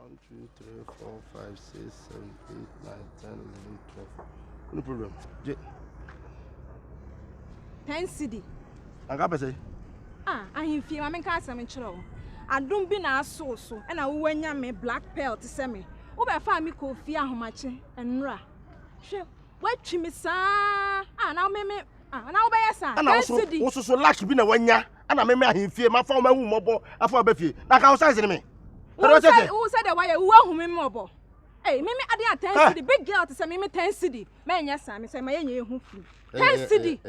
1, 2, 3, 4, 5, 6, 7, 8, 9, 10, 11, 12. No problem. 10 cedi. Anga say? Ahimfie ma menka asem nkyerɛ. Adom bi na aso so, na wo wanya me black pearl te se me. Wo be fa me kofi ahomache enra. Hwe, watwi me saa. Na wo me na wo be yesa. 10 cedi. Wo so lack bi na wanya. Ana me ahimfie ma fa wo ma hu mobo afa ba fie. Na ka wo size ne me. Who said that why you want me mobile? Hey, me I 10 cedi. Big girl to say me 10 cedi. Me nya sa me say my nya hu free. 10 cedi.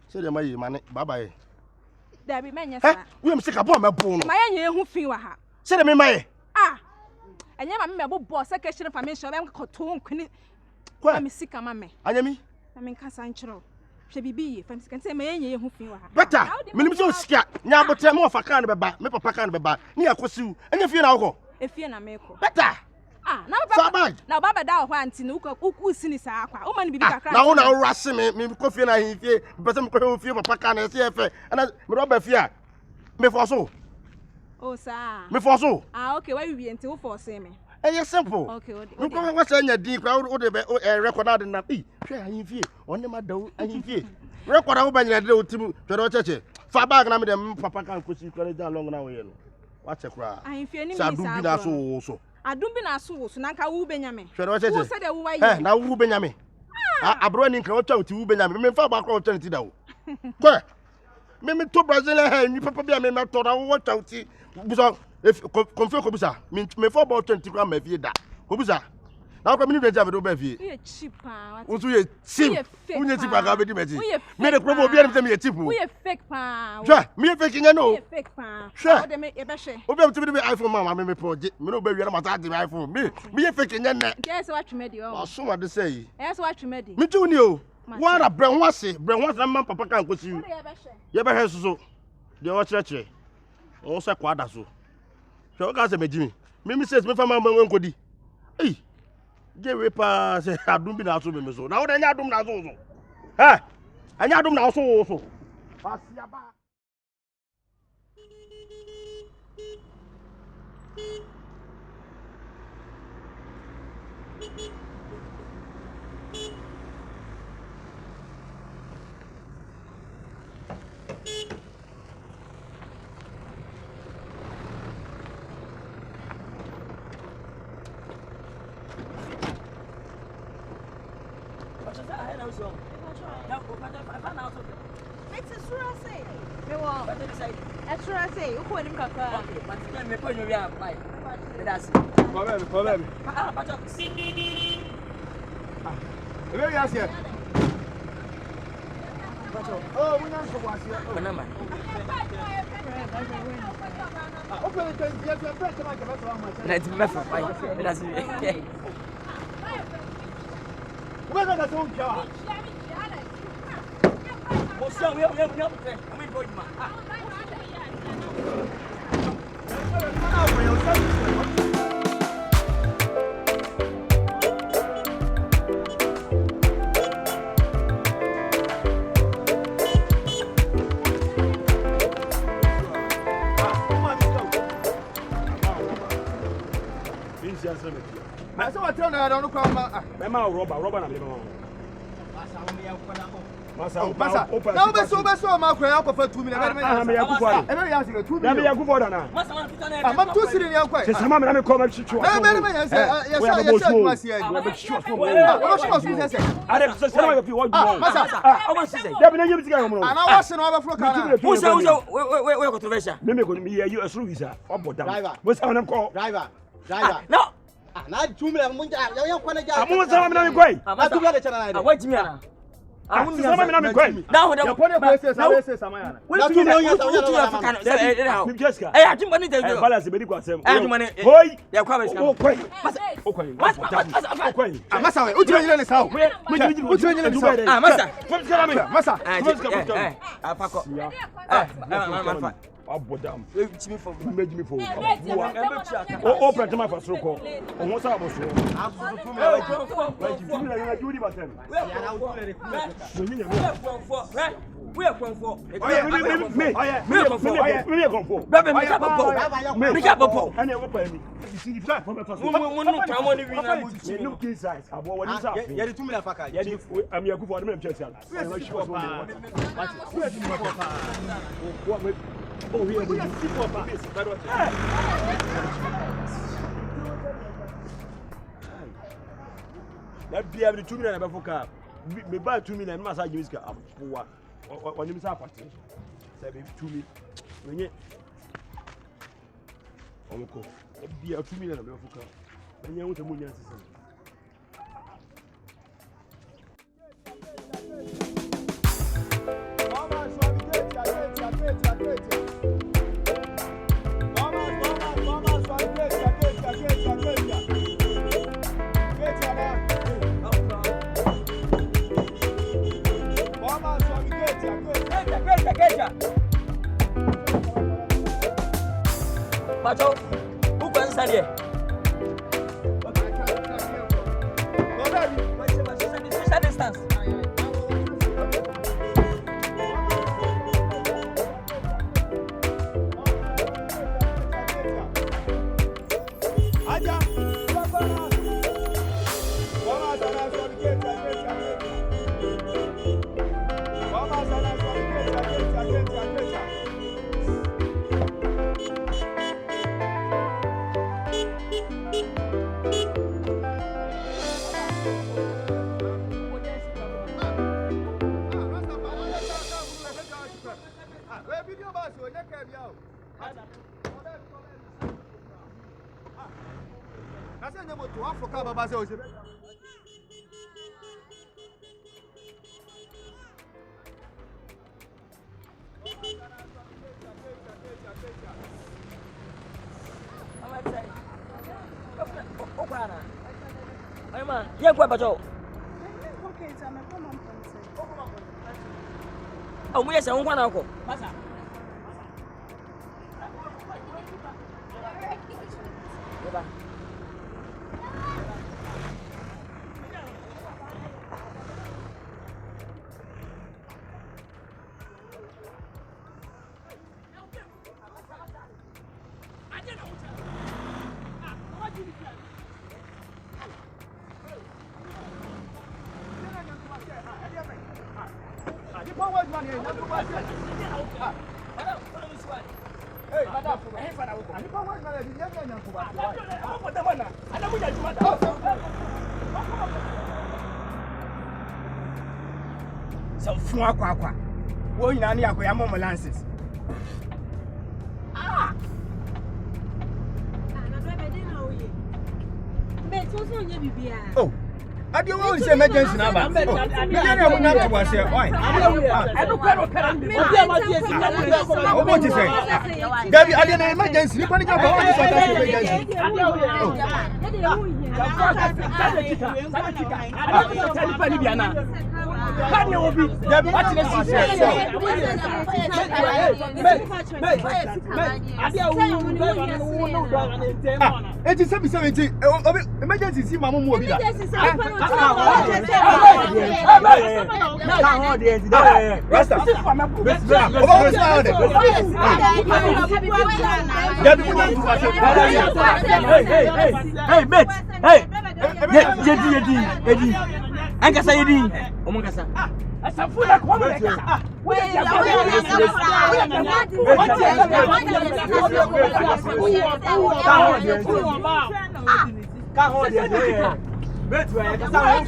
Say dem ayi mane bye. There be me nya sa. We am sick about me bo no. My nya hu free wa ha. Say dem me mai. Enya ma me bo boss secretary information be koto nkuni. Kwa me sika ma me. Anya mi? Na me nka san kyerɛ. Hwe bibi fan sika say my nya hu free wa ha. Better. Me nim so sika. Nya botem mo fa kan be ba. Me papa kan be ba. Ni akosiu. Enya fie na wo. Efie na me ko. Better. Na baba. Na baba da ho anti no ku sini saa kwa. O ma ni bibi kakra. Na wo na wo rase me ko fie na hifie. Pese me ko fie papa kan na se efe. Ana me ro ba fie a. Me for so. Oh sir. Me for so. Okay, why we enti wo for say me. It's simple. Okay, we come and say your crowd or the record out in that. Share hifie. On them do hifie. Record out by your do to church. Far back na me dem papa kan ko si kwere down long na we no. Watch a cry. Hifie ni me sa do bi na so. Adum bi na so so na nka wo benyame. Who said that wo waye? Na wo benyame. Abro ni nka wo twa ti wo benyame. Me fa ba kwa wo twa ti da wo. Kwa. Me to Brazil ha ni papa bia me to na wo twa ti. Buso if confirm ko busa. Me for about 20 gram ma vie da. Ko busa. Na ko me ni do do ba vie. You cheap pa. Wo so you cheap. Wo cheap ga be di meji. Me de promo bia me cheap. Wo ye fake pa. Sure, me fake nya no. You fake pa. Sure. O de me e be hwe. Obi am to be iPhone mama me project. Me no be wi na mata de iPhone. Me ye fake nya na. Yes, what you made you. O so what they say. Yes, what you made. Me tu ni o. Wa na bre ho ase na man papa kan ko si. Wo de ye be hwe. Ye be hwe so. De o kire. O se kwada so. So ka se meji me says me fa ma nkodi. Eh. Je we pa se adum bi na so me so. Na wo de nya adum na so so. Anya adum na so so. Asia ba. Problem. Where you here? Oh, we not so was here. Open the yes, your press like a let's method. That's it. Where are the phone car? Oh, so we have I saw a turn I don't come. Robber, Massa, now be so my cry for 2 minutes. I'm asking 2 minutes. I'm too sitting young quite. Some man come and shoot you. Yes, I don't say if you want Massa. I want to say, and I was an overflow. Who's where controversial? Maybe going to be a US Ruiza or driver. What's on them call? Driver. No. Not 2 minutes. I'm almost going. I'm going to channel. I wait me. I won't say I'm going. Now, the places I say, Samana. What do you know? You just got. I didn't want to balance the medical assembly. I didn't want to. Boy, you're coming. Okay. Massa, what's your name? How? What's your name? Massa. What's your name? Massa. I pack up. Abodam. Made me for. Open to my first call. What's up? We are from for. Me. And you pay me. You see if that from the first. No king size. Abo what is that? Ya 2 million faka. Ya am ya go for them church. Oh, we are that be every 2 million above car. Me buy 2 million massage use car. On him sa party. Say 2 million. When you onko. Be 2 million above car. When you want to money answer. Pacho, who can stand here? Social distance. Oh, we are saying one uncle. Some fun kwa. Wo nyina ne akoya mo lances. Na do be dey na oye. Be to so nya bibia. Oh. Ade wo say emergency na ba. Me na mo na to wa say, why? I don't care what can be. Oh, what you say? Gabi, ade na emergency. Ni kwani jaba what you say that emergency. Emergency see mama mu obi da. Hey, mate. Hey. Yedi. Ankasa yedi. Omunkasa. Asafuna kwa mekasa. Betu ya kasa wa